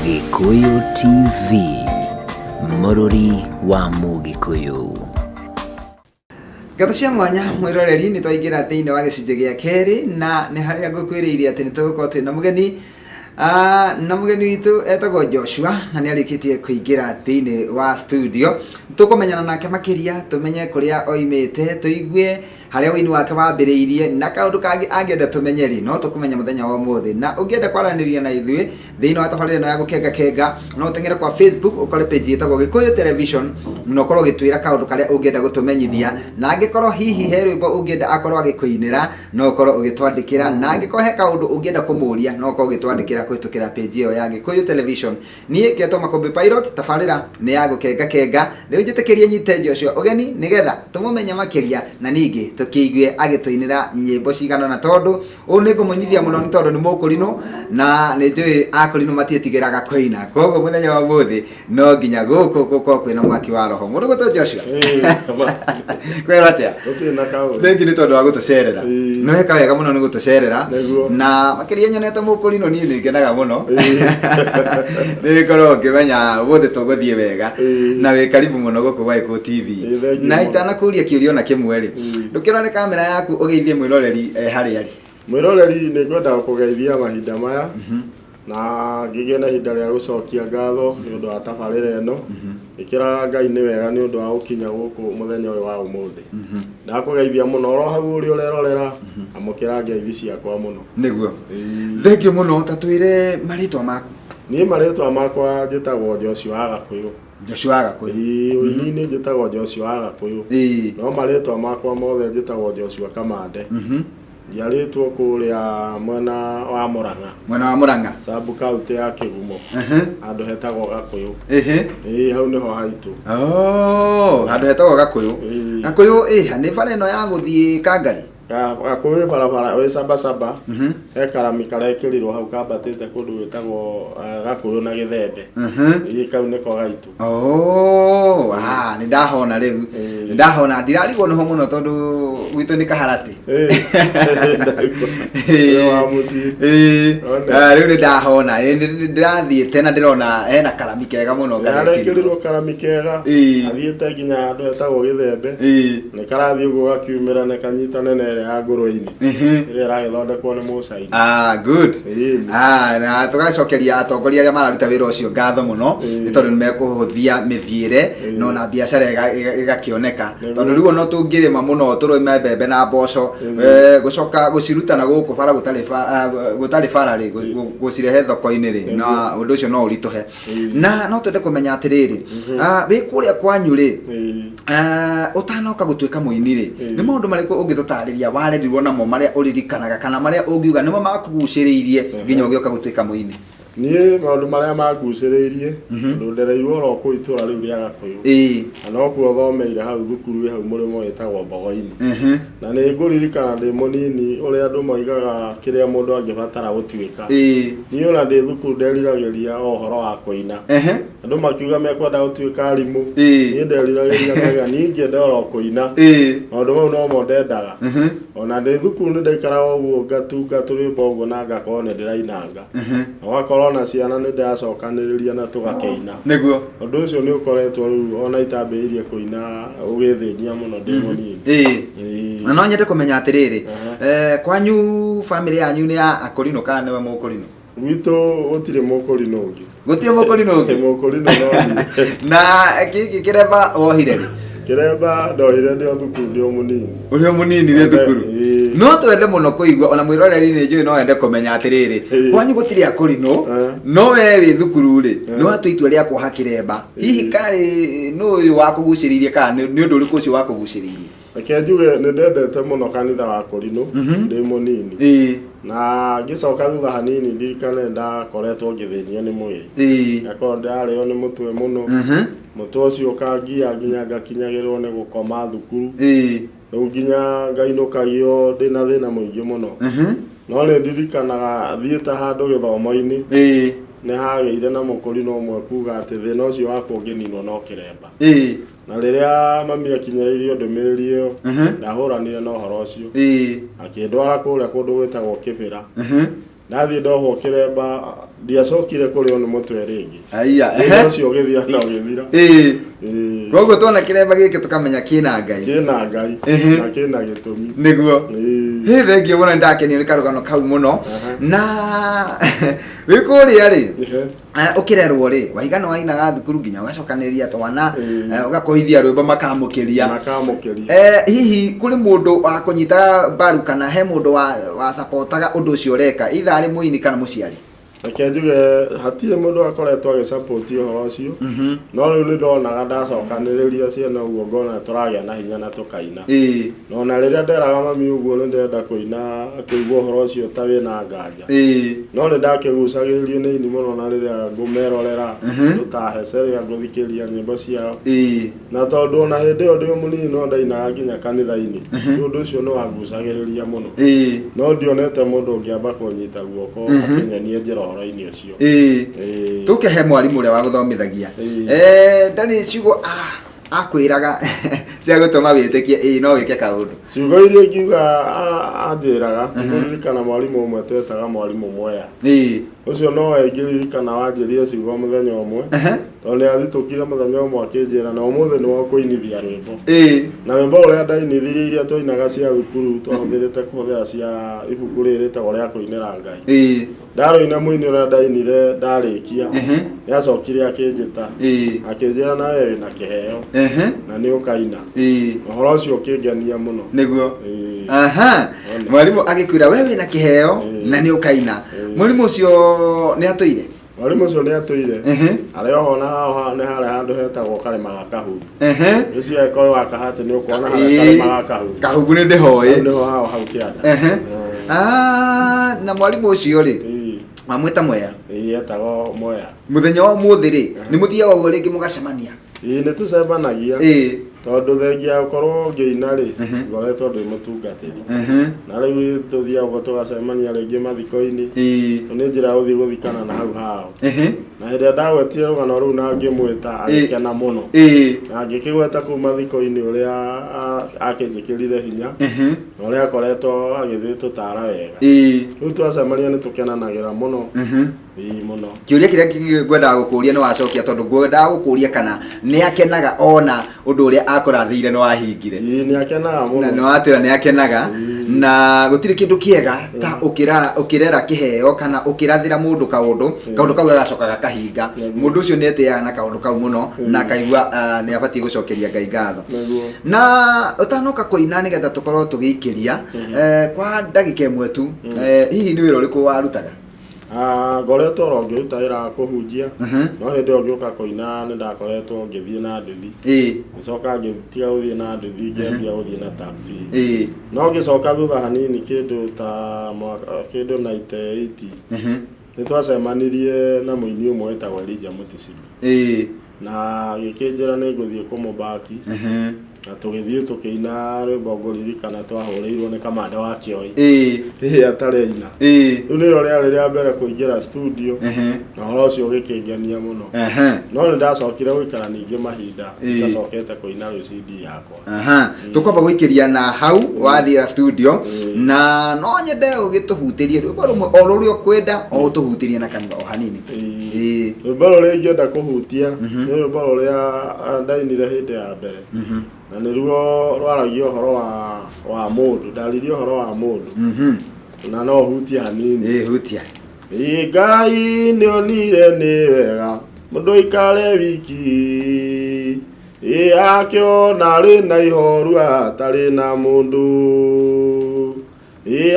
Gikuyu TV, Mũrũri wa Mũgĩkũyũ. Ngatho cia mwanya mwiroreri ni twaingira thiini wa gicunjĩ gĩa kerĩ na nĩ harĩa ngũkwĩrĩire atĩ nĩ tũgũkorwo twĩna mũgeni na mũgeni witũ etagwo Joshua na nĩ arĩkĩtie kũingĩra thiini wa studio. Tũkũmenyana nake makĩria, tũmenye kũrĩa oimĩte, tũigue harĩa wĩini wake wambĩrĩirie na kaũndũ kangĩ angĩenda tũmenyeri, no tũkũmenya mũthenya wa ũmũthĩ. Na ũngĩenda kwaranĩria na ithuĩ thĩinĩ wa tabarĩra ĩno ya gũkenga no ũteng'ere kwa Facebook ũkore page ĩtagwo Gĩkũyũ Television na ũkorwo ũgĩtwĩra kaũndũ karĩa ũngĩenda gũtũmenyithia, na angĩkorwo hihi he rwĩmbo ũngĩenda akorwo agĩkũinĩra no ũkorwo ũgĩtwandĩkĩra, na angĩkorwo he kaũndũ ũngĩenda kũmũria no ũkorwo ũgĩtwandĩkĩra kũhĩtũkĩra page ĩyo ya Gĩkũyũ Television. Niĩ Getwo Makombe Pilot, tabarĩra nĩ ya gũkenga. Rĩu njĩtĩkĩrie nyite Joshua ũgeni nĩgetha tũmũmenye makĩria na ningĩ tũkĩigue agĩtũinĩra nyĩmbo cigana na tondũ ũũ nĩ ngũmũnyithia mũno nĩ tondũ nĩ mũkũrinũ na nĩ njũĩ akũrinũ matiĩtigĩraga kũina, koguo mũthenya wa ũmũthĩ no nginya gũkũ gũkorwo kwĩna mwaki wa roho. Mũndũ gwĩtwo Joshua kwĩrwo atĩa? Thengi nĩ tondũ wa gũtũcerera, no weka wega mũno nĩ gũtũcerera, na makĩria nyonete mũkũrinũ niĩ nĩ ngenaga mũno nĩ ngorwo ngĩmenya ũmũthĩ tũgũthiĩ wega na wĩ karibu mũno gũkũ gwa Gĩkũyũ TV. Na itanakũria kĩũria ona kĩmwe rĩ, ndũkĩrore kamera yaku ũgeithie mwĩroreri harĩa arĩ. Mwĩroreri nĩ ngwenda kũgeithia mahinda maya na ngĩgĩe na ihinda rĩa gũcokia ngatho nĩ ũndũ wa tabarĩra ĩno. Ĩkĩra Ngai nĩ wega nĩ ũndũ wa gũkinya gũkũ mũthenya ũyũ wa ũmũthĩ. Ndakũgeithia mũno oro hau ũrĩ ũrerorera, amũkĩra ngeithi ciakwa mũno. Nĩguo. Thengio mũno, ta twĩre marĩtwa maku. Niĩ marĩtwa makwa njĩtagwo Joshua wa Gakũyũ. Joshua wa Gakũyũ. Ũini-inĩ njĩtagwo Joshua wa Gakũyũ. No marĩtwa makwa mothe njĩtagwo Joshua Kamande. Njiarĩtwo kũrĩa mwena wa Mũrang'a. Mwena wa Mũrang'a. Sub county ya Kĩgumo. Handũ hetagwo Gakũyũ. Hau nĩho haitũ. Handũ hetagwo Gakũyũ. Gakũyũ nĩ bara ĩno ya gũthiĩ Kangari. Gakũyũ barabara wĩ Saba. He karami karekĩrirwo hau kambatĩte kũndũ gwĩtagwo Gakũyũ na Gĩthembe. Kau nĩko gaitũ. Nĩ ndahona rĩu. Nĩ ndahona, ndirarigwo nĩho mũno tondũ gwitũ nĩ Kaharatĩ. Rĩu nĩ ndahona, ndĩrathiĩte na ndĩrona hena karami kega mũno garekĩrirwo karami kega, athiĩte nginya handũ hetagwo Gĩthembe, nĩ karathiĩ ũguo gakiumĩra na kanyitane ya ngũrũ-inĩ ĩrĩa ĩragĩthondekwo nĩ Mũcaina. Good. Na tũgacokeria atongoria arĩa mararuta wĩra ũcio ngatho mũno nĩ tondũ nĩ mekũhũthia mĩthiĩre no na biacara ĩgakĩoneka, tondũ rĩu no tũngĩrĩma mũno tũrĩme mbembe na mboco gũcoka gũciruta na gũkũ bara gũtarĩ bara rĩ gũcirehe thoko-inĩ rĩ, na ũndũ ũcio no ũritũhe. Na no twende kũmenya atĩrĩrĩ, wĩ kũrĩa kwanyu rĩ, ũtanoka gũtuĩka mũini rĩ, nĩ maũndũ marĩkũ ũngĩtũtarĩria warerirwo namo marĩa ũririkanaga kana marĩa ũngiuga nĩmo makũgucĩrĩirie nginya ũgĩoka gũtuĩka mũini? Niĩ maũndũ marĩa mangucĩrĩirie tondũ ndereirwo oro kũu itũra rĩu rĩa Gakũyũ, na no kuo thomeire hau thukuru wĩ hau mũrĩmo wĩtagwo Mbogo-inĩ. Na nĩ ngũririkana ndĩ mũnini ũrĩa andũ moigaga kĩrĩa mũndũ angĩbatara gũtuĩka. Niĩ ona ndĩ thukuru nderiragĩria ũhoro wa kũina, andũ makiuga mekwenda gũtuĩka arimũ, niĩ nderiragĩria mega niĩ ingĩenda oro kũina, maũndũ mau no mo ndendaga. Ona ndĩ thukuru nĩ ndaikaraga ũguo ngatunga tũrwĩmbo ũguo na ngakorwo nĩ ndĩrainanga, ũgakorwo na ciana nĩ ndĩracokanĩrĩria na tũgakĩina. Nĩguo ũndũ ũcio nĩ ũkoretwo rĩu ona itambĩrĩirie kũina ũgĩthĩnia mũno ndĩ mũnini. Na no nyende kũmenya atĩrĩrĩ, kwanyu bamĩrĩ yanyu nĩ ya Akũrinũ kana nĩwe Mũkũrinũ? Gwitũ gũtirĩ Mũkũrinũ ũngĩ. Gũtirĩ Mũkũrinũ ũngĩ? Mũkũrinũ no. Na gĩkĩ kĩremba wohire rĩ? Kĩremba ndohire ndĩ o thukuru ndĩ o mũnini. Ũrĩ o mũnini wĩ thukuru? No twende mũno kũigua, ona mwĩroreri nĩ njũĩ no wende kũmenya atĩrĩrĩ, kwanyu gũtirĩ Akũrinũ no we wĩ thukuru rĩ nĩ watua itua rĩa kuoha kĩremba, hihi karĩ nũ ũyũ wakũgucĩrĩirie kana nĩ ũndũ ũrĩkũ ũcio wakũgucĩrĩirie? Reke njuge nĩ ndendete mũno kanitha wa Akũrinũ ndĩ mũnini, na ngĩcoka thutha hanini ndirikane ndakoretwo ngĩthĩnio nĩ mwĩrĩ, ngakorwo ndĩrarĩo nĩ mũtwe mũno, mũtwe ũcio ũkangia nginya ngakinyagĩrwo nĩ gũkoma thukuru, rĩu nginya ngainũkagio ndĩna thĩna mũingĩ mũno. No nĩ ndirikanaga thiĩte handũ gĩthomo-inĩ nĩ hagĩire na Mũkũrinũ ũmwe kuga atĩ thĩna ũcio wakwa ũngĩninwo no kĩremba. Na rĩrĩa mami akinyĩrĩirio ndũmĩrĩri ĩyo ndahũranire na ũhoro ũcio, akĩndwara kũrĩa kũndũ gwĩtagwo Kĩbĩra, Nathi ndoho kiremba ndiacokire kurio ni mutwe ringi. Aiya. Ucio githira na githira. Koguo tona kiremba giki tukamenya kina Ngai. Kina Ngai. Na kina gitumi. Niguo. Thengio muno ndakenio ni karugano kau muno. Na wikuria ri. Ukirerwo ri waigana wainaga thukuru nginya ugacokaniria twana ugakohithia rwimbo makamukiria. Hihi kuri mundu wa kunyita baru kana he mundu wa supportaga undu ucio ureka itha ari muini kana muciari? Reke njuge hatirĩ mũndũ akoretwo agĩsupport ũhoro ũcio no rĩu nĩ ndonaga ndacokanĩrĩria ciana ũguo ngona tũragĩa na hinya na tũkaina no na rĩrĩa nderaga mami ũguo nĩ ndenda kũina akĩigua ũhoro ũcio ta wĩna nganja no nĩ ndakĩgucagĩrĩrio nĩ ini mũno na rĩrĩa ngũmerorera tũkaheceria ngũthikĩria nyĩmbo ciao na tondũ ona hĩndĩ ĩyo ndĩ mũnini no ndainaga nginya kanitha-inĩ ũndũ ũcio nĩ wangucagĩrĩria mũno no ndionete mũndũ ũngĩamba kũnyita guoko akĩnyonie njĩra ini ucio tukehe mwarimu uria wa guthomithagia ndari ciugo akwiraga cia gutuma witikie no wike kaundu ciugo iria ngiuga anjiraga ndirikana mwarimu umwe twetaga mwarimu Mwea ucio no engĩririkana wanjĩrire ciugo muthenya ũmwe tondũ athitũkire muthenya ũmwe akĩnjĩra na ũmũthĩ nĩ wakũinithia rwĩmbo na rwĩmbo rũrĩa ndainithirie iria twainaga cia thukuru twahũthĩrĩte kũhũthĩra cia ibuku rĩrĩ rĩtagwo rĩa kũinĩra Ngai ndarũina mũini ũrĩa ndainire ndarĩkia nĩacokire akĩnjĩta akĩnjĩra nawe wĩna kĩheo na nĩ ũkaina ũhoro ũcio ũkĩngenia mũno nĩguo mwarimu agĩkwĩra we wĩna kĩheo na nĩ ũkaina mwarimu ũcio nĩ atũire mwarimu ũcio nĩ atũire arĩ oho na haha nĩ harĩa handũ hetagwo karĩma ga Kahumbu ũcio ekoĩ wakahatĩ nĩ ũkuona harĩa karĩma ga Kahumbu Kahumbu nĩ ndĩhoĩ nĩho hau kĩanda na mwarimu ũcio rĩ mamwĩta Mwea etagwo Mwea muthenya wa ũmũthĩ rĩ nĩ mũthiaga ũguo rĩngĩ mũgacemania nĩ tũcemanagia tondũ thengia gũkorwo ngĩina rĩ ngoretwo ndĩ mũtungatĩri na rĩu tũthiaga ũguo tũgacemania rĩngĩ mathiko-inĩ nĩ njĩra ya gũthiĩ gũthikana na hau hao na hĩndĩ ĩrĩa ndagwetire rũgano rũu na ngĩmwĩta agĩkena mũno na ngĩkĩgweta kũu mathiko-inĩ ũrĩa akĩnjĩkĩrire hinya na ũrĩa akoretwo agĩthiĩ tũtara wega rĩu twacemania nĩ tũkenanagĩra mũno mũno kĩũria kĩrĩa ngwendaga gũkũria nĩ wacokia tondũ ngwendaga gũkũria kana nĩ akenaga ona ũndũ ũrĩa akũrathĩire nĩ wahingire nĩ akenaga mũno na nĩ watwĩra nĩ akenaga na gũtirĩ kĩndũ kĩega ta ũkĩrera kĩheo kana ũkĩrathĩra mũndũ kaũndũ kau gagacoka gakahinga mũndũ ũcio nĩ etĩaga na kaũndũ kau mũno na akaigua nĩ abatiĩ gũcokeria Ngai ngatho na ũtanoka kũina nĩgetha tũkorwo tũgĩikĩria kwa ndagĩka ĩmwe tu hihi nĩ wĩra ũrĩkũ warutaga ngoretwo ro ngĩruta wĩra wa kũhunjia no hĩndĩ ĩyo ngĩũka kũina nĩ ndakoretwo ngĩthiĩ na nduthi ngĩcoka ngĩtiga gũthiĩ na nduthi ngĩambia gũthiĩ na taxi no ngĩcoka thutha hanini kĩndũ ta kĩndũ 98 nĩ twacemanirie na mũini ũmwe wĩtagwo Elijah Mũticibi na gĩkĩnjĩra nĩ ngũthiĩ kũmũmbaki na tũgĩthiĩ tũkĩina rwĩmbo ngũririkana twahũrĩirwo nĩ Kamande wa Kĩoi atarĩ aina rĩu nĩrĩo rĩarĩ rĩa mbere kũingĩra studio na ũhoro ũcio ũgĩkĩngenia mũno no nĩ ndacokire gũikara ningĩ mahinda ndacokete kũina rwĩ CD yakwa tũkwamba gũikĩria na hau wathiĩra studio na no nyende ũgĩtũhutĩrie rwĩmbo rũmwe o rũrĩa ũkwenda o ũtũhutĩrie na kanitha o hanini rwĩmbo rũrĩa ingĩenda kũhutia nĩ rwĩmbo rũrĩa ndainire hĩndĩ ya mbere na nĩruo rwaragia ũhoro wa mũndũ ndaririe ũhoro wa mũndũ na no hutia hanini hutia Ngai nĩonire nĩ wega mũndũ ikare wiki akĩona arĩ na ihoru atarĩ na mũndũ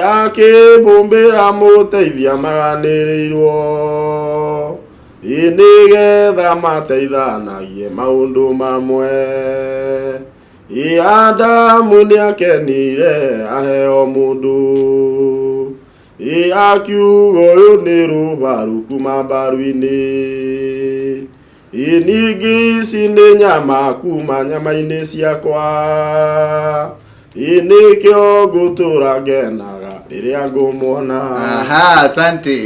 akĩmbũmbĩra mũteithia maganĩrĩirwo nĩgetha mateithanagie maũndũ mamwe Adamu nĩakenire aheo mũndũ akiuga ũyũ nĩ rũbaru kuma mbaru-inĩ ningĩ ici nĩ nyama kuma nyama-inĩ ciakwa nĩkĩo ngũtũra ngenaga rĩrĩa ngũmuona asante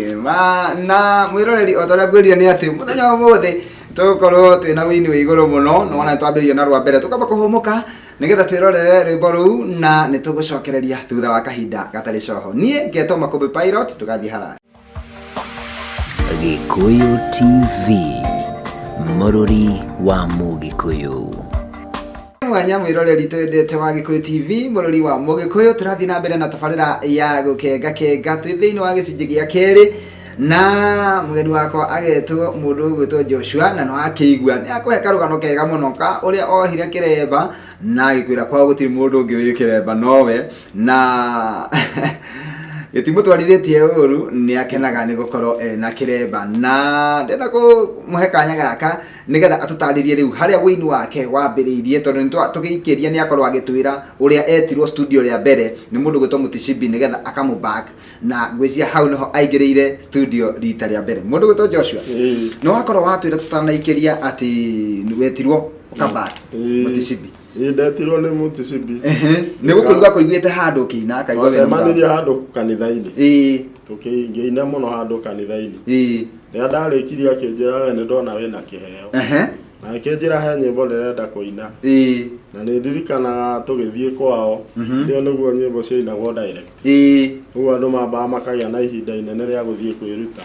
na mwĩroreri o torĩa ngwĩrire nĩ atĩ mũthenya wa ũmũthĩ tũkorwo twĩna wĩini wĩ igũrũ mũno na wona twambĩrĩria na rwa mbere tũkamba kũhũmũka nĩgetha twĩrorere rwĩmbo rũu na nĩ tũgũcokereria thutha wa kahinda gatarĩ coho niĩ ngetwo Makũmbĩ Pilot tũgathiĩ haraya Gikuyu TV, Mũrũri wa Mũgĩkũyũ. Mwanya mwiroreri twendete wa Gikuyu TV, Mũrũri wa Mũgĩkũyũ, tũrathiĩ na mbere na tabarĩra ya gũkenga twĩ thĩinĩ wa gĩcunjĩ gĩa kerĩ, na mũgeni wakwa agetwo mũndũ ũgwĩtwo Joshua, na no akĩigua nĩ akũhe karũgano kega mũno ka ũrĩa ohire kĩremba na gĩkwĩra kwao gũtirĩ mũndũ ũngĩ wĩ kĩremba nowe, na gĩtimũtwarithĩtie ũru, nĩ akenaga nĩ gũkorwo na kĩremba, na ndenda kũmũhe kanya gaka nĩgetha atũtarĩrie rĩu harĩa wĩini wake wambĩrĩirie, tondũ nĩ tũgĩikĩria nĩ akorwo agĩtwĩra ũrĩa etirwo studio rĩa mbere nĩ mũndũ gwĩtwo Mutishibi nĩgetha akamũback, na ngwĩciria hau nĩho aingĩrĩire studio rita rĩa mbere. Mũndũ gwĩtwo Joshua, nĩ wakorwo watwĩra tũtanaikĩria atĩ wetirwo ũkaback Mutishibi? Ndetirwo nĩ Mutishibi. Nĩ gũkũigua kũiguĩte handũ kĩina akaigua wena macemanirie handũ kanitha-inĩ, tũkĩingaina mũno handũ kanitha-inĩ. Rĩrĩa ndarĩkirie akĩnjĩra we nĩ ndona wĩna kĩheo, na akĩnjĩra he nyĩmbo ndĩrenda kũina, na nĩ ndirikanaga tũgĩthiĩ kwao, rĩo nĩguo nyĩmbo ciainagwo direct, ũguo andũ mambaga makagĩa na ihinda inene rĩa gũthiĩ kwĩruta.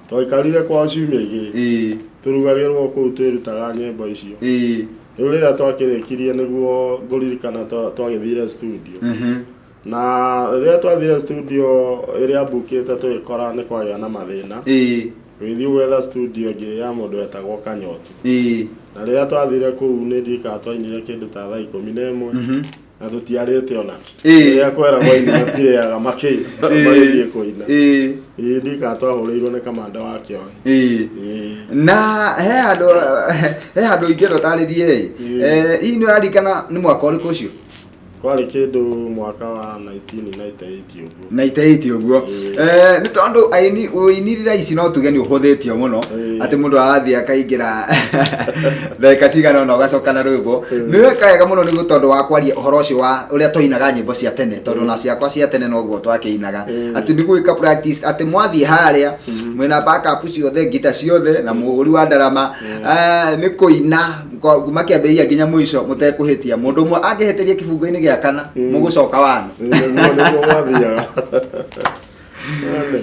Twaikarire kwao ciumia igĩrĩ tũrugagĩrwo kũu twĩrutaga nyĩmbo icio. Rĩu rĩrĩa twakĩrĩkirie nĩguo ngũririkana twagĩthire studio, na rĩrĩa twathire studio ĩrĩa mbukĩte tũgĩkora nĩ kwagĩa na mathĩna, gũgĩthiĩ gwetha studio ĩngĩ ya mũndũ wetagwo Kanyotu, na rĩrĩa twathire kũu nĩ ndirikanaga twainire kĩndũ ta thaa 11 na tũtiarĩte onakĩ, rĩrĩa kweragwo aini matirĩaga magĩthiĩ kũina. Ndirikanaga twahũrĩirwo nĩ kamanda wa kĩohe. Na he handũ ingĩenda ũtarĩrie, hihi nĩ ũraririkana nĩ mwaka ũrĩkũ ũcio? Kwarĩ kĩndũ mwaka wa 1998 ũguo. 98 ũguo. Nĩ tondũ aini ũini thaa ici no tuge nĩ ũhũthĩtio mũno, atĩ mũndũ arathiĩ akaingĩra ndagĩka cigana ũna ũgacoka na rwĩmbo. Nĩ wekaga mũno nĩ tondũ wa kwaria ũhoro ũcio wa ũrĩa twainaga nyĩmbo cia tene, tondũ na ciakwa cia tene noguo twakĩinaga, atĩ nĩ gwĩka practice, atĩ mwathiĩ harĩa mwĩna backup ciothe, ngita ciothe na mũhũri wa ndarama, nĩ kũina makĩambĩrĩria nginya mũico mũtekũhĩtia. Mũndũ ũmwe angĩhĩtĩria kĩbungo-inĩ gĩa kana mũgũcoka wano.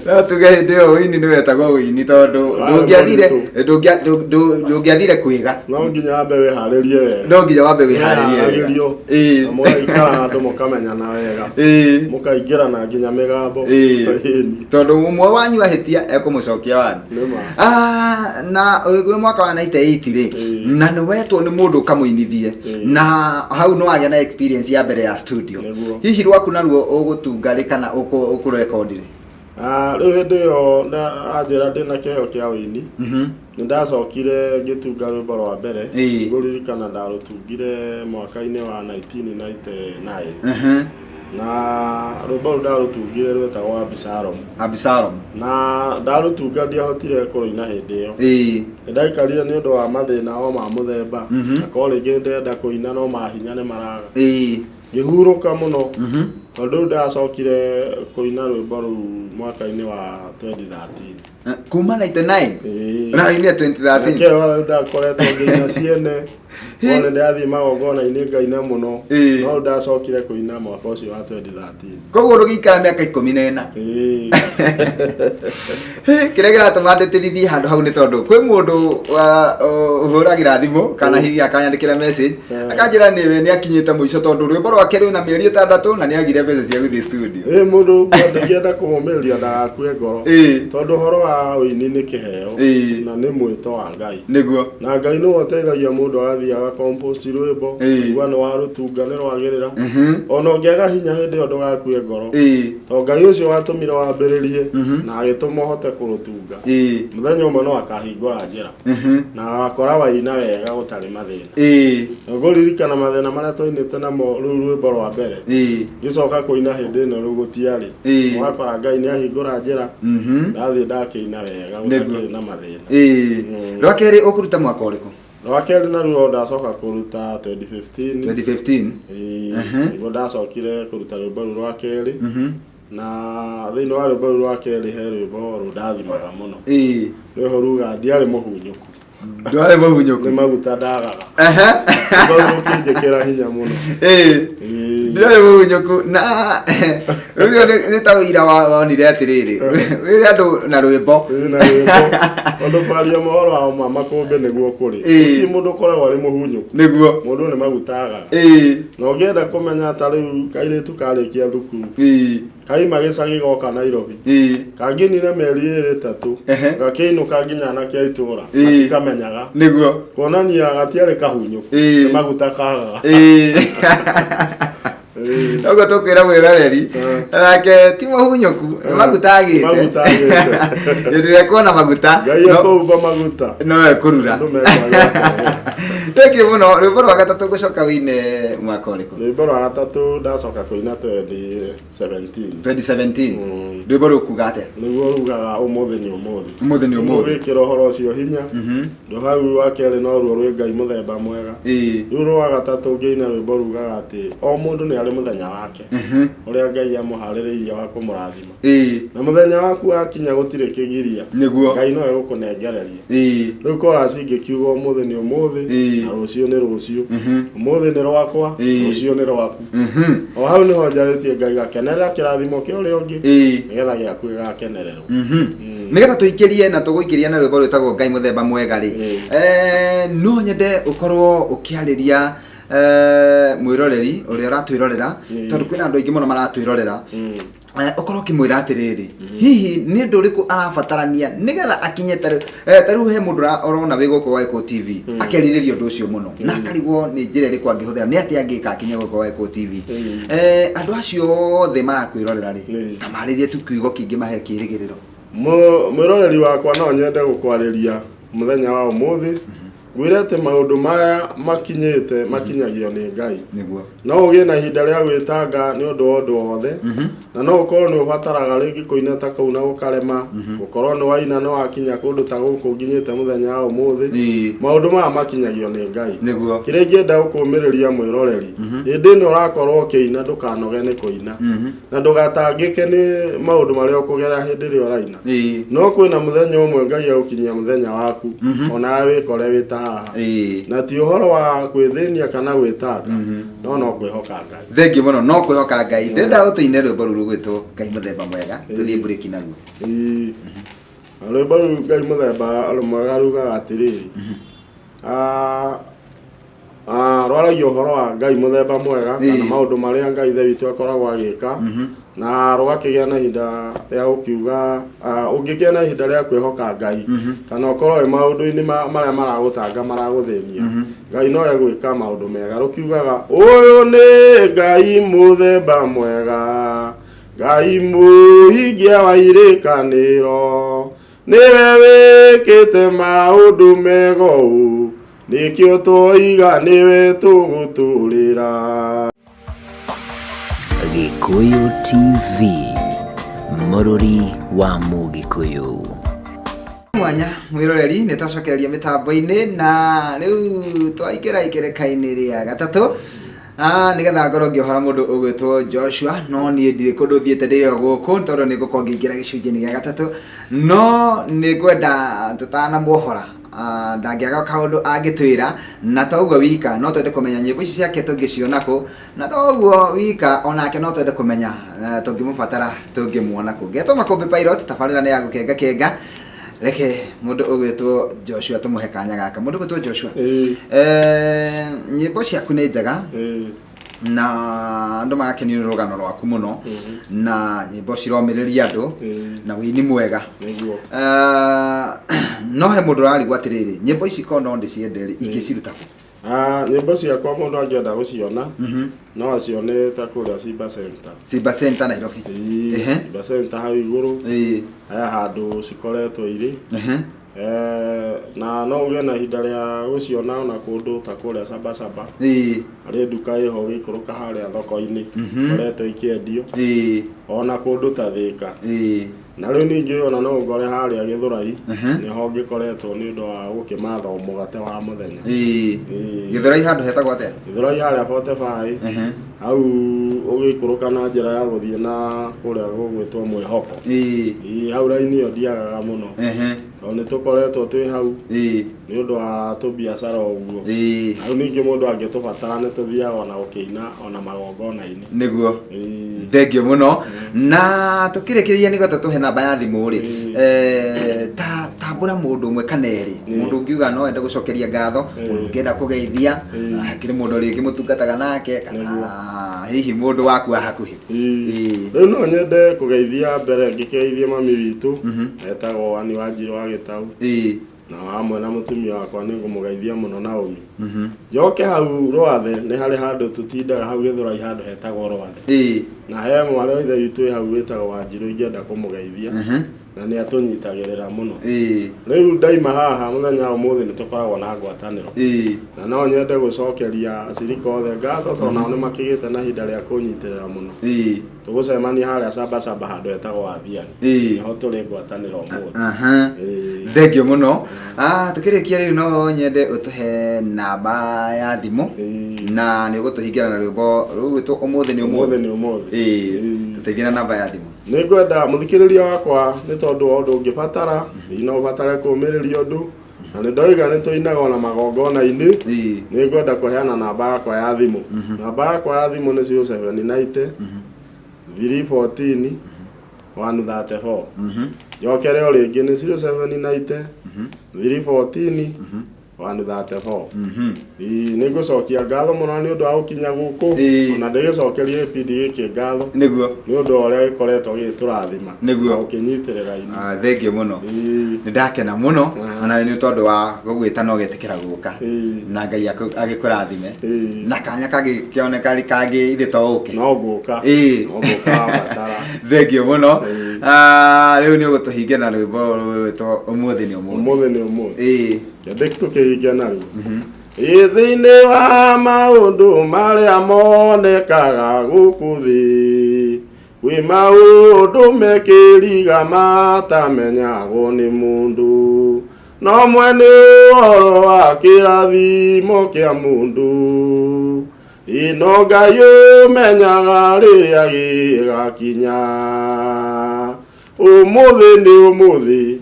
No tuge hĩndĩ ĩyo wĩini nĩ wetagwo wĩini, tondũ ndũngĩathire kwĩga, no nginya wambe wĩharĩrie wega, no nginya wambe wĩharĩrie wega, na mũgaikara handũ mũkamenyana wega, mũkaingĩrana nginya mĩgambo, tondũ ũmwe wanyu ahĩtia ekũmũcokia wano. Na ũyũ mwaka wa 98 rĩ, na nĩ wetwo nĩ mũndũ ũkamũinithie, na hau no wagĩa na experience ya mbere ya studio. Hihi rwaku naruo ũgũtunga rĩ kana ũkũrekondire? Rĩu hĩndĩ ĩyo anjĩra ndĩna kĩheo kĩa wĩini, nĩ ndacokire ngĩtunga rwĩmbo rwa mbere, ngũririkana ndarũtungire mwaka-inĩ wa 1999, na rwĩmbo rũu ndarũtungire rwetagwo Abisalomu, na ndarũtunga ndiahotire kũrũina hĩndĩ ĩyo. Nĩ ndaikarire nĩ ũndũ wa mathĩna o ma mũthemba, na korwo rĩngĩ ndenda kũina no mahinya nĩ maraga, ngĩhurũka mũno, tondũ rĩu ndacokire kũina rwĩmbo rũu mwaka-inĩ wa 2013. Kuma 99? Ũrainire 2013? Kĩo ndakoretwo ngĩina ciene, wone ndathiĩ magongona-inĩ ngaina mũno, no ndacokire kũina mwaka ũcio wa 2013. Koguo ndũgĩikara mĩaka 14? Kĩrĩa kĩratũma ndĩtĩrithie handũ hau nĩ tondũ kwĩ mũndũ ũhũragĩra thimũ kana hihi akanyandĩkĩra message akanjĩra nĩwe nĩ akinyĩte mũico, tondũ rwĩmbo rwake rwĩna mĩeri 6 na nĩ agire mbeca cia gũthiĩ studio. Mũndũ ngĩenda kũmũmĩrĩria ndagakue ngoro, tondũ ũhoro wa wĩini nĩ kĩheo na nĩ mwĩto wa Ngai, nĩguo, na Ngai nĩwe ũteithagia mũndũ agathiĩ agakompost rwĩmbo, igua nĩ warũtunga nĩ rwagĩrĩra, ona ũngĩaga hinya hĩndĩ ĩyo ndũgakue ngoro, tondũ Ngai ũcio watũmire wambĩrĩrie na agĩtũma ũhote kũrũtunga, mũthenya ũmwe no akahingũra njĩra na wakora waina wega gũtarĩ mathĩna. Ngũririkana mathĩna marĩa twainĩte namo rũu rwĩmbo rwa mbere, ngĩcoka kũina hĩndĩ ĩno rĩu gũtiarĩ, wakora Ngai nĩ ahingũra njĩra, ndathiĩ ndakĩina wega gũtakĩrĩ na mathĩna. Rwa kerĩ ũkũruta mwaka ũrĩkũ? Rwa kerĩ naruo ndacoka kũruta 2015. 2015? Nĩguo ndacokire kũruta rwĩmbo rũu rwa kerĩ, na thĩinĩ wa rwĩmbo rũu rwa kerĩ he rwĩmbo rũndathimaga mũno, rwĩho ruga ndiarĩ mũhunyũku. ndware muhunyuku ni maguta ndagaga ngo kingekera hinya muno ndware muhunyuku na uyo ni tawira wonire atiriri wiri andu na rwimbo ondo kwaria mohoro ao mama kumbe niguo kuri ti mundu koragwo ari muhunyuku niguo mundu ni magutaga na ungienda kumenya ata riu kairitu karikia thukuru kai magicagi goka Nairobi kanginire meri 3 gakiinuka nginya na kia itura akikamenyaga niguo kuonania gatiare kahunyuku ni maguta kaga Ogo tukwira mwiroreri nake ti muhunyuku magutagite ndire kuona maguta no maguta no ekurura teki muno rwimbo rwa gatatu gucoka wine mwaka uriku rwimbo rwa gatatu ndacoka kuina 2017 rwimbo rukuga atia niguo rugaga umuthi ni umuthi kirohoro ucio hinya ndo hau wa keri no ruo rwi Ngai muthemba mwega riu rwa gatatu ngiina rwimbo rugaga ati o mundu ni ari muthenya wake uria Ngai amuhaririirie wa kumurathima na muthenya waku akinya gutire kigiria niguo Ngai no egukunengereria riu chorus ingikiuga umuthi ni umuthi na rucio ni rucio umuthi ni rwakwa rucio ni rwaku o hau niho njaritie Ngai gakenerera kirathimo kia uria ungi nigetha giaku gakenererwo nigetha tuikirie na tuguikiria na rwimbo rwitagwo Ngai muthemba mwega ri no nyende ukorwo ukiariria mwiroreri uria ratwirorera tondu kwina andu aingi muno maratwirorera ukorwo kimwira atiriri hihi ni ndu riku arabatarania nigetha akinye taru he mundu orona wi guko wa Eko TV akeriririo ndu ucio muno na akarigwo ni njira iriku angihuthira ni atia angika akinye guko wa Eko TV andu acio othe marakwirorera ri tamaririe tu kiugo kingi mahe kirigiriro mwiroreri wakwa no nyende gukwariria muthenya wa umuthi gwire ati maundu maya makinyagio ni Ngai niguo no ugie na ihinda ria gwitanga ni undu wothe na no ukorwo ni ubataraga ringi kuina ta kau na ukarema ukorwo ni waina no akinya kundu ta guku nginyite muthenya wa umuthi maundu maya makinyagio ni Ngai niguo kire ngienda gukumiriria mwiroreri hindi no urakorwo kiina ndukanoge ni kuina na ndugatangike ni maundu maria ukugera hindi ria uraina no kwina muthenya umwe Ngai agukinyia muthenya waku ona wikore wita na ti uhoro wa kwithenia kana gwitanga no kwihoka Ngai thengi muno no kwihoka Ngai ndenda utuine rwimbo ruru gwitwo Ngai muthemba mwega tuthie break naruo rwimbo ruru Ngai muthemba mwega rugaga atiriri rwaragia uhoro wa Ngai muthemba mwega kana maundu maria Ngai ithe witu akoragwo agika na rugakigia na ihinda ria gukiuga ungikia na ihinda ria kwihoka Ngai kana ukorwo maundu-ini maria maragutanga maraguthenia Ngai no egwika maundu mega rukiugaga uyu ni Ngai muthemba mwega Ngai muhingia wa irikaniro niwe wikite maundu mega uu nikio twoiga niwe tuguturira Gikuyu TV Mururi wa Mugikuyu mwanya mwiroreri ni twacokereria mitambo-ini na riu twaikira ikereka-ini ria gatatu nigetha ngorwo ngihora mundu ugwitwo Joshua no nie ndire kundu thiete ndire guku tondu ni gukorwo ngiingira gicunjini gia gatatu no ni ngwenda tutana muhora ndangiaga kaundu angitwira na toguo wika no twende kumenya nyimbo ici ciake tungiciona ku na toguo wika onake no twende kumenya tungimubatara tungimuona ku ngetwo Makumbi Pilot tabarira ni ya gukenga kenga reke mundu ugwitwo Joshua tumuhe kanya gaka mundu ugwitwo Joshua nyimbo ciaku ni njega na andu magakenio ni rugano rwaku muno na nyimbo ciromiriria andu na wini mwega no he mundu arigwa atiriri nyimbo ici kono ndicienderi ingiciruta ku nyimbo ciakwa mundu angienda guciona no acione ta kuria Simba Center Nairobi Simba Center hau iguru aya handu cikoretwo iri na no ugie na ihinda ria guciona ona kundu ta kuria Sabasaba ari nduka iho gikuruka haria thoko-ini koretwo ikiendio ona kundu ta Thika na riu ningi ona no ngore haria Githurai niho ngikoretwo ni undu wa gukimatha mugate wa muthenya Githurai handu hetagwo atia Githurai haria 45 hau ugikuruka na njira ya guthie na kuria gugwitwo Mwihoko hau raini yo ndiagaga muno Ona tukoretwo twi hau ni undu wa tu biashara uguo au ningi mundu angitubatara ni tuthiaga ona gukiina ona magongona-ini niguo thengio muno na tukirikiria ni gota tuhe namba ya thimu ri tambura mundu umwe kana eri mundu ungiuga no ende gucokeria ngatho mundu ungienda kugeithia kiri mundu ringi mutungataga nake kana hihi mundu waku hakuhi riu no nyende kugeithia mbere ngikeithia mami witu etagwo Ani Wanjiru wa Gitau na hamwe na mutumia wakwa ni ngumugeithia muno Naomi njoke hau Rwathe ni hari handu tutindaga hau Githurai handu hetagwo Rwathe na he mwarĩ wa ithe witũ hau wĩtagwo Wanjiru ingĩenda kumugeithia na ni atunyitagirira muno riu ndaima haha muthenya umuthi ni tukoragwo na ngwataniro na no nyende gucokeria acirika othe ngatho tondũ ni makigite na hinda ria kunyitirira muno tugucemania haria Sabasaba handu hetagwo Athiani niho turi ngwataniro umuthi thengio muno tukirikia riu no nyende utuhe namba ya thimu na ni ugutuhingira na rwimbo rũu gwitũ umuthi ni umuthi tuteithia na namba ya thimu ni ngwenda muthikiriria wakwa ni tondu wa undu ungibatara ino ubatare kumiriria undu na ni ndoiga ni tuinaga ona magongona-ini ni ngwenda kuheana namba yakwa ya thimu namba yakwa ya thimu ni 0790 314 134 yokere o ringi ni 0790 314 134 ni ngucokia ngatho muno ni undu wa gukinya guku ona ndigicokerie PD giki ngatho niguo ni undu uria gikoretwo giturathima niguo ukinyitirira ini thengio muno ni ndakena muno ona ni tondu wa gugwita no getikira guka na Ngai agikurathime na kanya kagikioneka kagi ithe to uke no guka batara thengio muno riu ni ugutuhingia na rwimbo rwitwo umuthi ni umuthi tukihingia naruo thiini wa maundu maria monekaga guku thi wi maundu mekiriga matamenyagwo ni mundu no mwene uhoro wa kirathimo kia mundu ino Ngai umenyaga riria gigakinya umuthi ni umuthi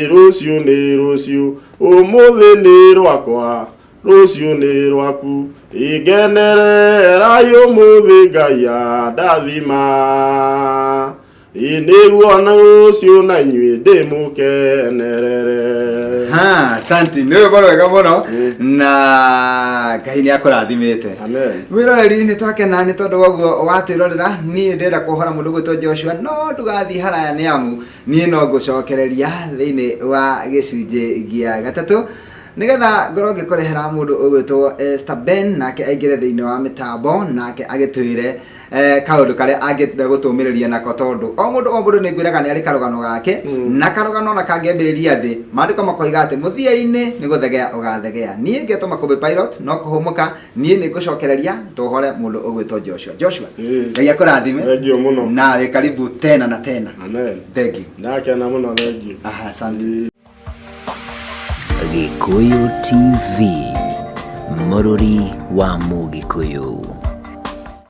rucio ni rucio umuthi ni rwakwa rucio ni rwaku igenerera umuthi Ngai ndathima iniguo na rucio na inyui ndimukenerere asante ni boro wega muno na Ngai ni akurathimite amen wiroreri ni twakena ni tondu waguo watwirorera ni ndenda kuhora mundu gwitwo Joshua no ndugathi haraya ni amu ni no ngucokereria thiini wa gicunje gia gatatu nigetha ngoro ngikurehera mundu ugwitwo Esther Ben nake aingire thiini wa mitambo nake agitwire kaundu karia angenda gutumiriria nako tondu o mundu ni ngwiraga ni ari karugano gake na karugano na kangiambiriria thi mandiko makoiga ati muthia-ini ni guthegea ugathegea nie ngetuma Kumbi Pilot no kuhumuka nie ni ngucokereria tuhore mundu ugwitwo Joshua Ngai akurathime thengio muno na we karibu tena na tena amen thengio ndakena muno thengio asante Gikuyu TV, Mũrũri wa Mũgĩkũyũ.